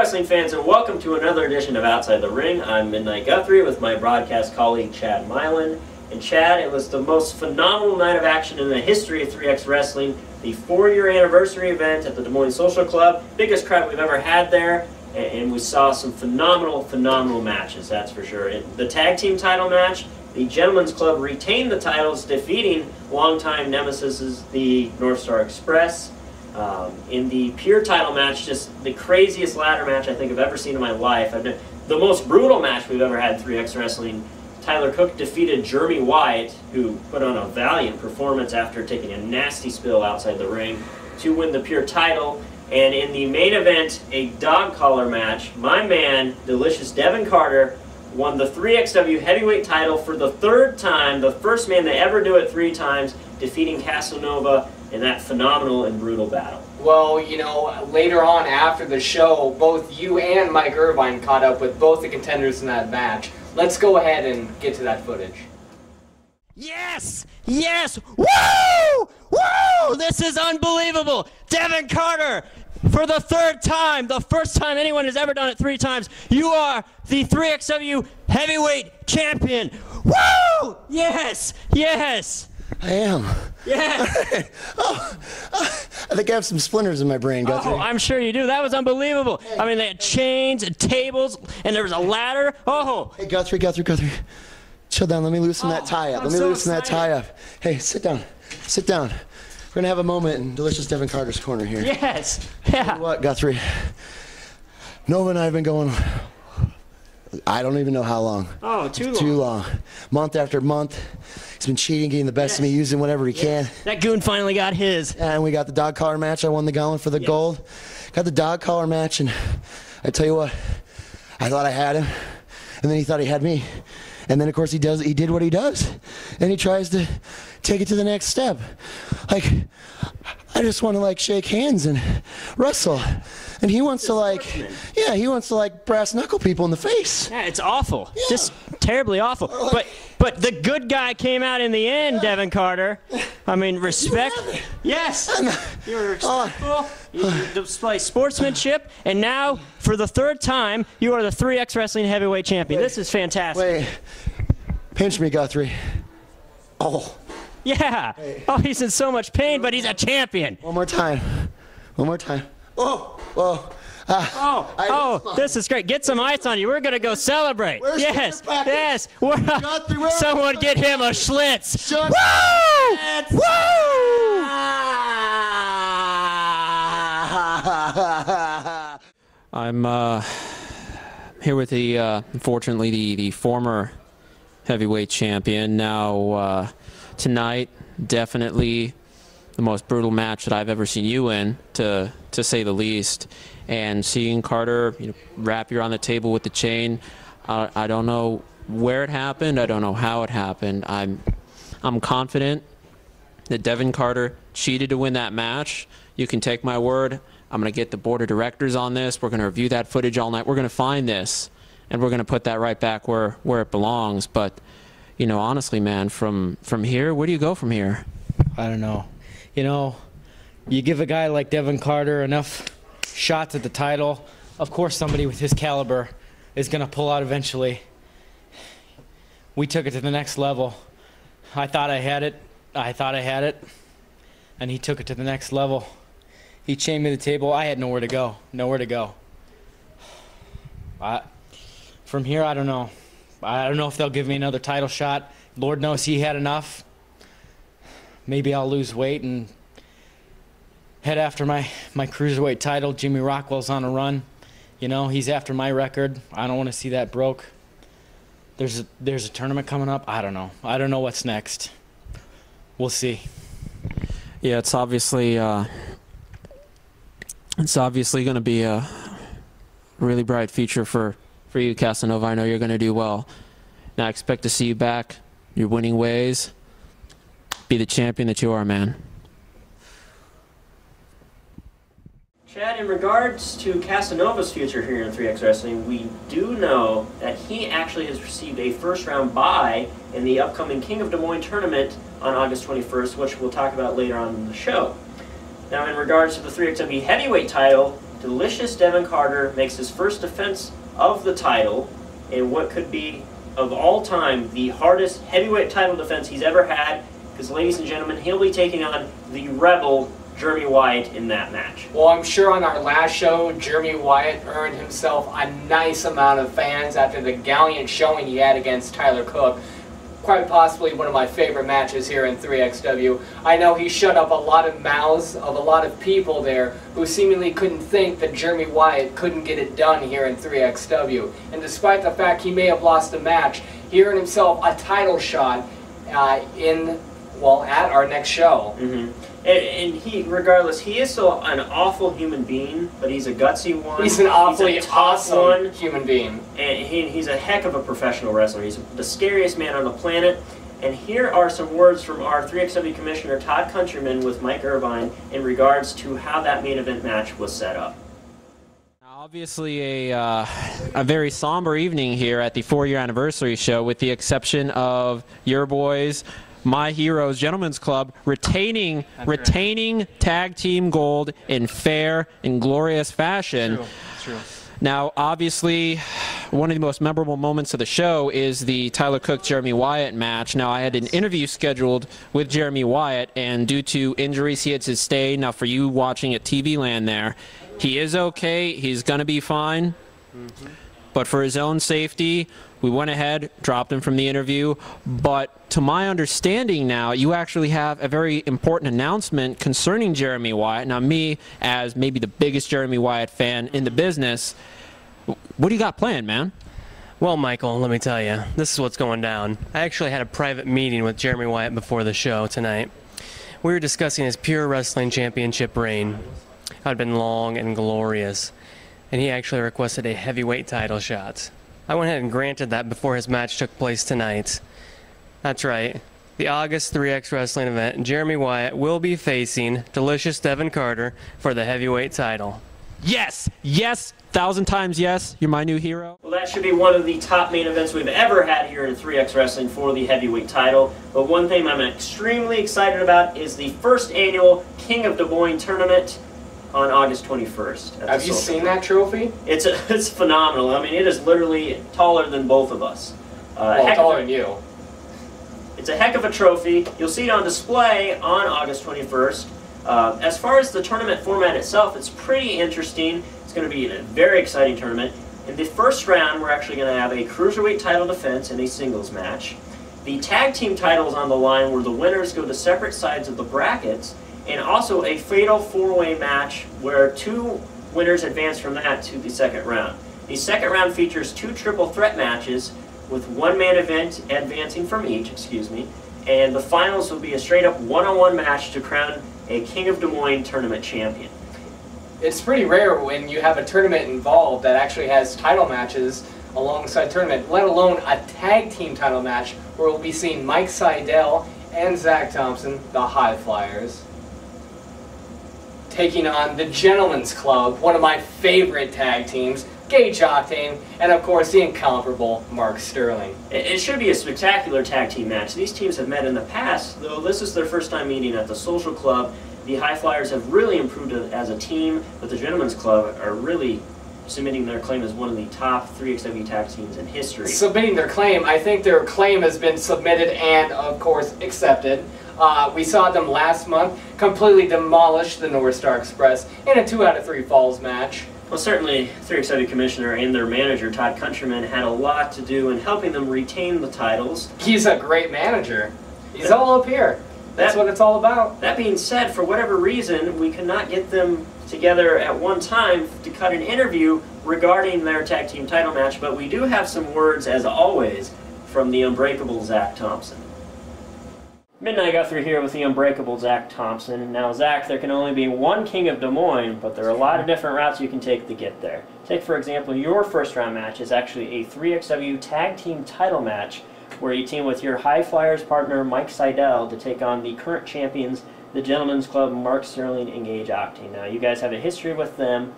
wrestling fans, and welcome to another edition of Outside the Ring. I'm Midnight Guthrie with my broadcast colleague Chad Milan. And Chad, it was the most phenomenal night of action in the history of 3X Wrestling, the 4-year anniversary event at the Des Moines Social Club. Biggest crowd we've ever had there, and we saw some phenomenal matches, that's for sure. In the tag team title match, the Gentlemen's Club retained the titles, defeating longtime nemesis, the North Star Express. In the pure title match, just the craziest ladder match I think I've ever seen in my life. The most brutal match we've ever had in 3X Wrestling. Tyler Cook defeated Jeremy Wyatt, who put on a valiant performance after taking a nasty spill outside the ring, to win the pure title. And in the main event, a dog collar match, my man, Delicious Devin Carter, won the 3XW heavyweight title for the 3rd time, the first man to ever do it 3 times, defeating Casanova in that phenomenal and brutal battle. Well, you know, later on after the show, both you and Mike Irvine caught up with both the contenders in that match. Let's go ahead and get to that footage. Yes! Yes! Woo! Woo! This is unbelievable! Devin Carter, for the 3rd time, the first time anyone has ever done it 3 times, you are the 3XW heavyweight champion. Woo! Yes! Yes! I am. Yeah. I think I have some splinters in my brain, Guthrie. Oh, I'm sure you do. That was unbelievable. I mean, they had chains and tables, and there was a ladder. Oh. Hey, Guthrie. Chill down. Let me loosen that tie up. Let me loosen that tie up. Hey, sit down. Sit down. We're going to have a moment in Delicious Devin Carter's corner here. Yes. Yeah. Tell you what, Guthrie? Nova and I have been going, I don't even know how long. Oh, too long. Too long. Month after month. He's been cheating, getting the best of me, using whatever he can. That goon finally got his. And we got the dog collar match. I won the gauntlet for the gold. Got the dog collar match, and I tell you what, I thought I had him, and then he thought he had me. And then, of course, he did what he does, and he tries to take it to the next step. Like, I just want to, like, shake hands and wrestle. And he wants to, like, he wants to, like, brass knuckle people in the face. Yeah, it's awful. Yeah. Just terribly awful. But the good guy came out in the end, Devin Carter. I mean, respect. Yes. You're respectful. You display sportsmanship. And now, for the 3rd time, you are the 3X Wrestling Heavyweight Champion. This is fantastic. Wait. Pinch me, Guthrie. Oh. Yeah. Hey. Oh, he's in so much pain, but he's a champion. One more time. Oh. Whoa. This is great. Get some ice on you. We're going to go celebrate. Where's yes. Guthrie, Someone get him a Schlitz. Woo! Woo! I'm here with unfortunately, the former heavyweight champion. Now, tonight, definitely the most brutal match that I've ever seen you in, to say the least. And seeing Carter, wrap you on the table with the chain, I don't know where it happened. I don't know how it happened. I'm confident that Devin Carter cheated to win that match. You can take my word. I'm going to get the board of directors on this. We're going to review that footage all night. We're going to find this, and we're going to put that right back where it belongs. But, honestly, man, from here, where do you go from here? I don't know. You give a guy like Devin Carter enough shots at the title, of course somebody with his caliber is going to pull out eventually. We took it to the next level. I thought I had it, and he took it to the next level. He chained me to the table. I had nowhere to go. From here, I don't know. I don't know if they'll give me another title shot. Lord knows he had enough. Maybe I'll lose weight and head after my cruiserweight title. Jimmy Rockwell's on a run. He's after my record. I don't want to see that broke. There's a tournament coming up. I don't know. I don't know what's next. We'll see. Yeah, it's obviously going to be a really bright future for you, Casanova. I know you're going to do well. Now I expect to see you back, your winning ways. Be the champion that you are, man. Chad, in regards to Casanova's future here in 3X Wrestling, we do know that he actually has received a first-round bye in the upcoming King of Des Moines tournament on August 21st, which we'll talk about later on in the show. Now, in regards to the 3XW heavyweight title, Delicious Devin Carter makes his first defense of the title in what could be, of all time, the hardest heavyweight title defense he's ever had, because, ladies and gentlemen, he'll be taking on the Rebel Jeremy Wyatt in that match. Well, I'm sure on our last show, Jeremy Wyatt earned himself a nice amount of fans after the gallant showing he had against Tyler Cook. Quite possibly one of my favorite matches here in 3XW. I know he shut up a lot of mouths of a lot of people there who seemingly couldn't think that Jeremy Wyatt couldn't get it done here in 3XW. And despite the fact he may have lost the match, he earned himself a title shot at our next show. And he, regardless, he is still an awful human being, but he's a gutsy one. He's an awfully awesome one. human being. And he's a heck of a professional wrestler. He's the scariest man on the planet. And here are some words from our 3XW Commissioner Todd Countryman with Mike Irvine in regards to how that main event match was set up. Obviously a very somber evening here at the 4-year anniversary show, with the exception of your boys, my heroes, Gentlemen's Club, retaining tag team gold in fair and glorious fashion. True. Now, obviously, one of the most memorable moments of the show is the Tyler Cook-Jeremy Wyatt match. Now, I had an interview scheduled with Jeremy Wyatt, and due to injuries, he had to stay. Now, for you watching at TV Land there, he is okay. He's going to be fine. But for his own safety, we went ahead, dropped him from the interview. But to my understanding now, you actually have a very important announcement concerning Jeremy Wyatt. Now, me, as maybe the biggest Jeremy Wyatt fan in the business, what do you got planned, man? Well, Michael, let me tell you, this is what's going down. I actually had a private meeting with Jeremy Wyatt before the show tonight. We were discussing his Pure Wrestling Championship reign. How it had been long and glorious. And he actually requested a heavyweight title shot. I went ahead and granted that before his match took place tonight. That's right. The August 3X Wrestling event, Jeremy Wyatt will be facing Delicious Devin Carter for the heavyweight title. Yes! Yes! 1,000 times yes. You're my new hero. Well, that should be one of the top main events we've ever had here in 3X Wrestling for the heavyweight title. But one thing I'm extremely excited about is the first annual King of Des Moines tournament on August 21st. Have you seen that trophy? It's phenomenal. I mean, it is literally taller than both of us. Well, taller than you. It's a heck of a trophy. You'll see it on display on August 21st. As far as the tournament format itself, it's pretty interesting. It's going to be a very exciting tournament. In the first round, we're actually going to have a cruiserweight title defense and a singles match. The tag team titles on the line, where the winners go to separate sides of the brackets, and also a fatal four-way match where two winners advance from that to the second round. The second round features two triple threat matches with one main event advancing from each, and the finals will be a straight-up one-on-one match to crown a King of Des Moines tournament champion. It's pretty rare when you have a tournament involved that actually has title matches alongside tournament, let alone a tag team title match where we'll be seeing Mike Seidel and Zach Thompson, the High Flyers, taking on the Gentlemen's Club, one of my favorite tag teams, Gage Octane, and of course the incomparable Mark Sterling. It should be a spectacular tag team match. These teams have met in the past, though this is their first time meeting at the Social Club. The High Flyers have really improved as a team, but the Gentlemen's Club are really submitting their claim as one of the top 3XW tag teams in history. Submitting their claim, I think their claim has been submitted and, of course, accepted. We saw them last month completely demolish the North Star Express in a 2 out of 3 falls match. Well, certainly 3XW Commissioner and their manager, Todd Countryman, had a lot to do in helping them retain the titles. He's a great manager. He's all up here. That's what it's all about. That being said, for whatever reason, we could not get them together at one time to cut an interview regarding their tag team title match, but we do have some words, as always, from the unbreakable Zach Thompson. Midnight Guthrie here with the unbreakable Zach Thompson. Now, Zach, there can only be one King of Des Moines, but there are a lot of different routes you can take to get there. Take, for example, your first round match is actually a 3XW tag team title match where you team with your High Flyers partner Mike Seidel to take on the current champions, the Gentlemen's Club, Mark Sterling and Gage Octane. Now, you guys have a history with them.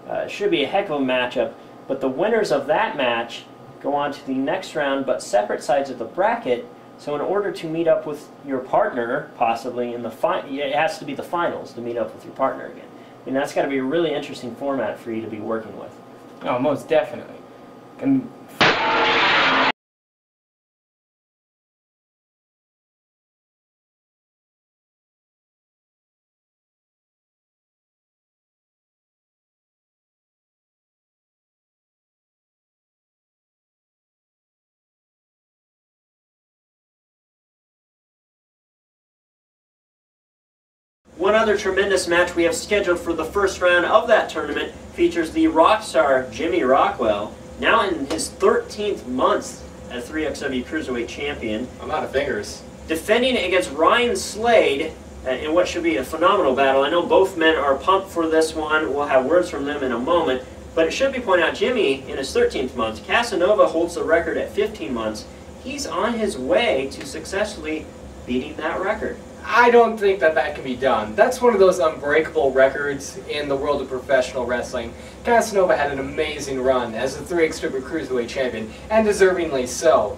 It should be a heck of a matchup, but the winners of that match go on to the next round, but separate sides of the bracket. So in order to meet up with your partner, possibly in the it has to be the finals to meet up with your partner again. I mean, that's got to be a really interesting format for you to be working with. Oh, most definitely. And one other tremendous match we have scheduled for the first round of that tournament features the rock star Jimmy Rockwell, now in his 13th month as 3XW Cruiserweight Champion. I'm out of fingers. Defending against Ryan Slade in what should be a phenomenal battle. I know both men are pumped for this one. We'll have words from them in a moment. But it should be pointed out, Jimmy, in his 13th month, Casanova holds the record at 15 months. He's on his way to successfully beating that record. I don't think that that can be done. That's one of those unbreakable records in the world of professional wrestling. Casanova had an amazing run as the 3XW Cruiserweight Champion, and deservingly so.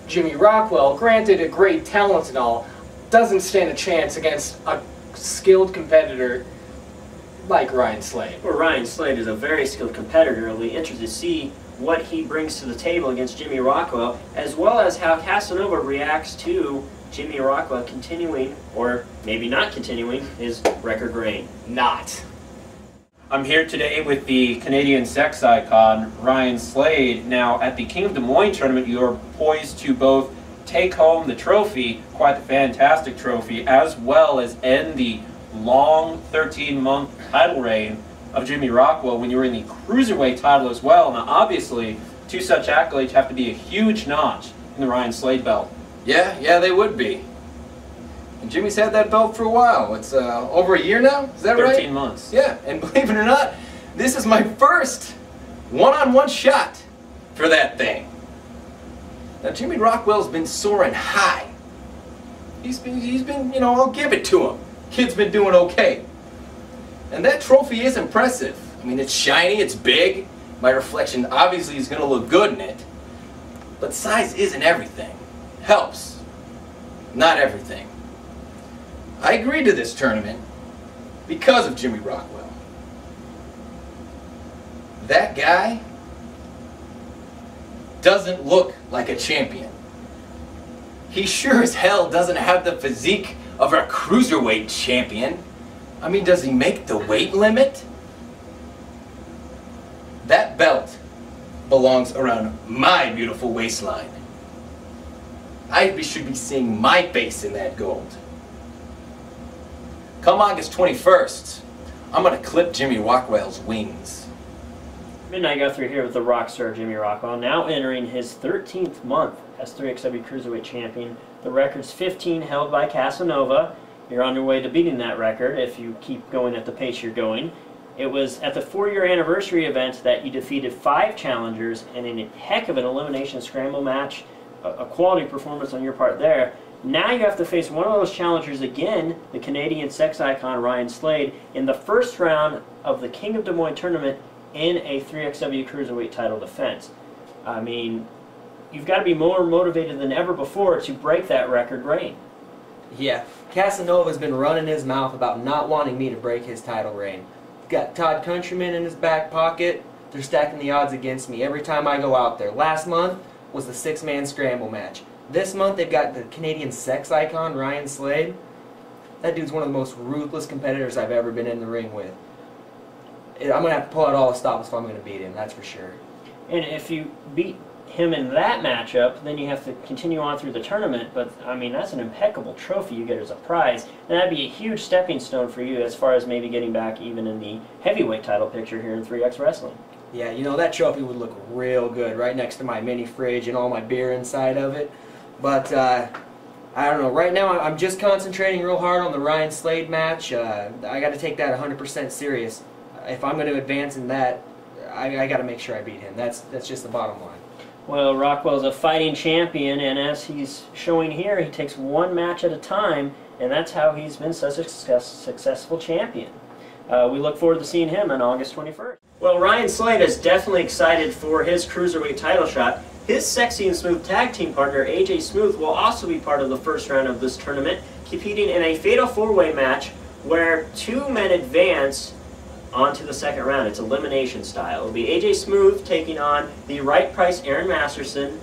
Jimmy Rockwell, granted a great talent and all, doesn't stand a chance against a skilled competitor like Ryan Slade. Well, Ryan Slade is a very skilled competitor. I'll be interested to see what he brings to the table against Jimmy Rockwell, as well as how Casanova reacts to Jimmy Rockwell continuing, or maybe not continuing, his record reign. Not. I'm here today with the Canadian sex icon, Ryan Slade. Now, at the King of Des Moines tournament, you're poised to both take home the trophy, quite the fantastic trophy, as well as end the long 13-month title reign of Jimmy Rockwell when you were in the Cruiserweight title as well. Now, obviously, two such accolades have to be a huge notch in the Ryan Slade belt. Yeah, they would be. And Jimmy's had that belt for a while. It's over a year now, is that right? 13 months. Yeah, and believe it or not, this is my first one-on-one shot for that thing. Now, Jimmy Rockwell's been soaring high. He's been, you know, I'll give it to him. Kid's been doing okay. And that trophy is impressive. I mean, it's shiny, it's big. My reflection obviously is going to look good in it. But size isn't everything. Helps. Not everything. I agreed to this tournament because of Jimmy Rockwell. That guy doesn't look like a champion. He sure as hell doesn't have the physique of a cruiserweight champion. I mean, does he make the weight limit? That belt belongs around my beautiful waistline. I should be seeing my face in that gold. Come August 21st, I'm going to clip Jimmy Rockwell's wings. Midnight Guthrie here with the rockstar Jimmy Rockwell, now entering his 13th month as 3XW Cruiserweight Champion. The record's 15, held by Casanova. You're on your way to beating that record if you keep going at the pace you're going. It was at the 4-year anniversary event that you defeated 5 challengers and in a heck of an elimination scramble match. A quality performance on your part there. Now you have to face one of those challengers again, the Canadian sex icon Ryan Slade, in the first round of the King of Des Moines tournament in a 3XW Cruiserweight title defense. I mean, you've got to be more motivated than ever before to break that record reign. Yeah, Casanova's been running his mouth about not wanting me to break his title reign. Got Todd Countryman in his back pocket. They're stacking the odds against me every time I go out there. Last month was the 6-man scramble match. This month they've got the Canadian sex icon, Ryan Slade. That dude's one of the most ruthless competitors I've ever been in the ring with. I'm going to have to pull out all the stops if I'm going to beat him, that's for sure. And if you beat him in that matchup, then you have to continue on through the tournament, but I mean, that's an impeccable trophy you get as a prize, and that'd be a huge stepping stone for you as far as maybe getting back even in the heavyweight title picture here in 3X Wrestling. Yeah, you know, that trophy would look real good right next to my mini fridge and all my beer inside of it. But, I don't know, right now I'm just concentrating real hard on the Ryan Slade match. I got to take that 100% serious. If I'm going to advance in that, I got to make sure I beat him. That's just the bottom line. Well, Rockwell's a fighting champion, and as he's showing here, he takes one match at a time, and that's how he's been such a successful champion. We look forward to seeing him on August 21st. Well, Ryan Slade is definitely excited for his Cruiserweight title shot. His Sexy and Smooth tag team partner, AJ Smooth, will also be part of the first round of this tournament, competing in a fatal 4-way match where 2 men advance on to the second round. It's elimination style. It'll be AJ Smooth taking on the right price Aaron Masterson,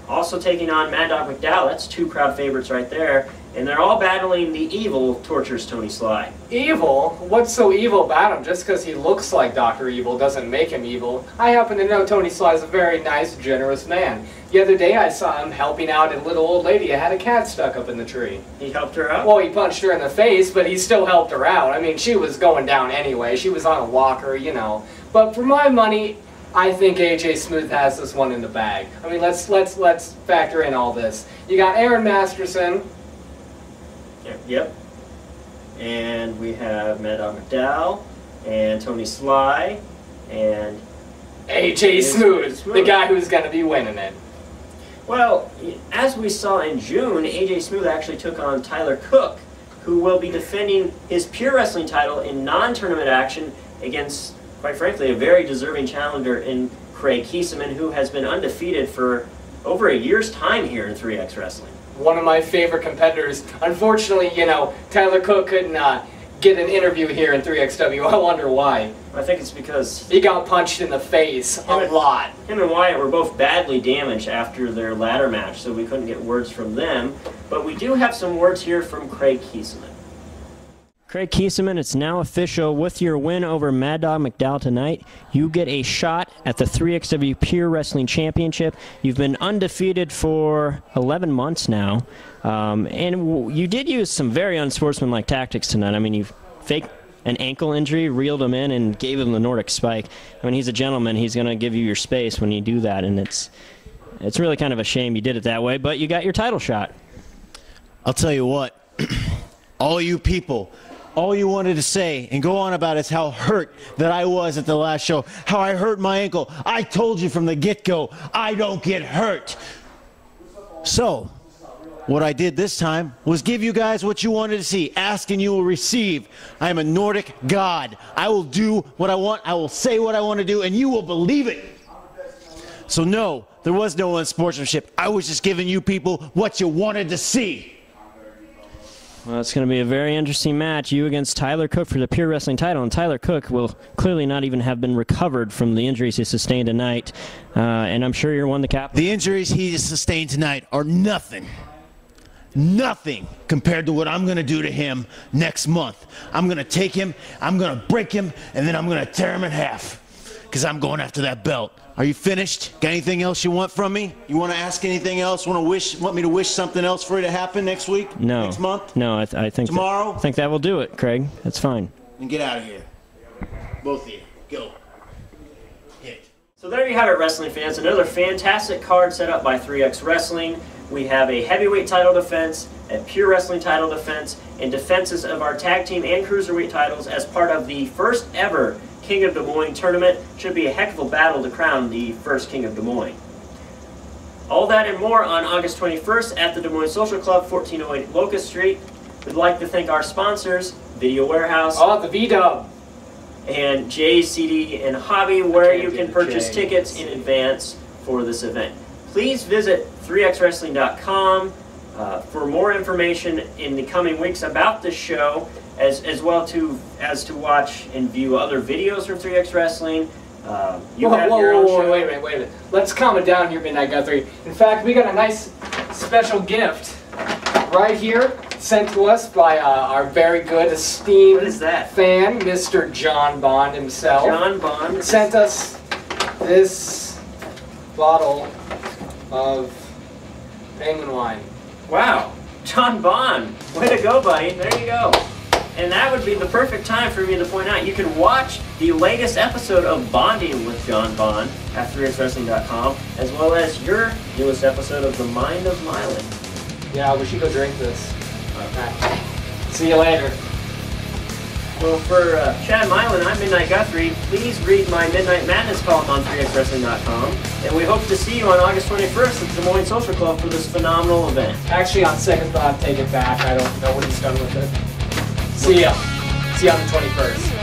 also taking on Mad Dog McDowell. That's 2 crowd favorites right there. And they're all battling the evil Tortures Tony Sly. Evil? What's so evil about him? Just because he looks like Dr. Evil doesn't make him evil. I happen to know Tony Sly's a very nice, generous man. The other day I saw him helping out a little old lady who had a cat stuck up in the tree. He helped her out? Well, he punched her in the face, but he still helped her out. I mean, she was going down anyway. She was on a walker, you know. But for my money, I think AJ Smooth has this one in the bag. I mean, let's factor in all this. You got Aaron Masterson. Yep. And we have Mad Dog McDowell and Tony Sly and AJ Smooth, the guy who's going to be winning it. Well, as we saw in June, AJ Smooth actually took on Tyler Cook, who will be defending his Pure Wrestling title in non-tournament action against, quite frankly, a very deserving challenger in Craig Kieseman, who has been undefeated for over a year's time here in 3X Wrestling. One of my favorite competitors. Unfortunately, you know, Tyler Cook couldn't get an interview here in 3XW. I wonder why. I think it's because he got punched in the face a lot. Him and Wyatt were both badly damaged after their ladder match, so we couldn't get words from them. But we do have some words here from Craig Kieseman. Craig Kieseman, it's now official. With your win over Mad Dog McDowell tonight, you get a shot at the 3XW Pure Wrestling Championship. You've been undefeated for 11 months now, and you did use some very unsportsmanlike tactics tonight. I mean, you faked an ankle injury, reeled him in, and gave him the Nordic spike. I mean, he's a gentleman. He's going to give you your space when you do that, and it's really kind of a shame you did it that way, but you got your title shot. I'll tell you what, all you people, all you wanted to say and go on about is how hurt that I was at the last show, how I hurt my ankle. I told you from the get-go, I don't get hurt. So, what I did this time was give you guys what you wanted to see. Ask and you will receive. I am a Nordic god. I will do what I want. I will say what I want to do, and you will believe it. So no, there was no unsportsmanship. I was just giving you people what you wanted to see. Well, it's going to be a very interesting match. You against Tyler Cook for the Pure Wrestling title, and Tyler Cook will clearly not even have been recovered from the injuries he sustained tonight, and I'm sure you're one the cap. The injuries he sustained tonight are nothing. Nothing compared to what I'm going to do to him next month. I'm going to take him, I'm going to break him, and then I'm going to tear him in half because I'm going after that belt. Are you finished? Got anything else you want from me? You want to ask anything else? Want me to wish something else for you to happen next week? No. Next month? No, I think tomorrow? I think that will do it, Craig. That's fine. And get out of here. Both of you. Go. Hit. So there you have it, wrestling fans. Another fantastic card set up by 3X Wrestling. We have a heavyweight title defense, a pure wrestling title defense, and defenses of our tag team and cruiserweight titles as part of the first ever King of Des Moines tournament. Should be a heck of a battle to crown the first King of Des Moines. All that and more on August 21st at the Des Moines Social Club, 1408 Locust Street. We'd like to thank our sponsors, Video Warehouse. Oh, the V-Dub. And Jay's CD and Hobby, where you can purchase tickets in advance for this event. Please visit 3xwrestling.com for more information in the coming weeks about this show, as well as to watch and view other videos from 3X Wrestling. You have your own show. Wait a minute. Let's calm it down here, Midnight Guthrie. In fact, we got a nice special gift right here sent to us by our very good, esteemed fan, Mr. John Bond himself. John Bond sent us this bottle of penguin wine. Wow. John Bond. Way to go, buddy. There you go. And that would be the perfect time for me to point out you can watch the latest episode of Bonding with John Bond at 3xwrestling.com, as well as your newest episode of The Mind of Mylan. Yeah, we should go drink this. Okay. See you later. Well, for Chad Mylan, I'm Midnight Guthrie. Please read my Midnight Madness column on 3xwrestling.com, and we hope to see you on August 21st at the Des Moines Social Club for this phenomenal event. Actually, on second thought, take it back. I don't know what he's done with it. See ya. See you on the 21st.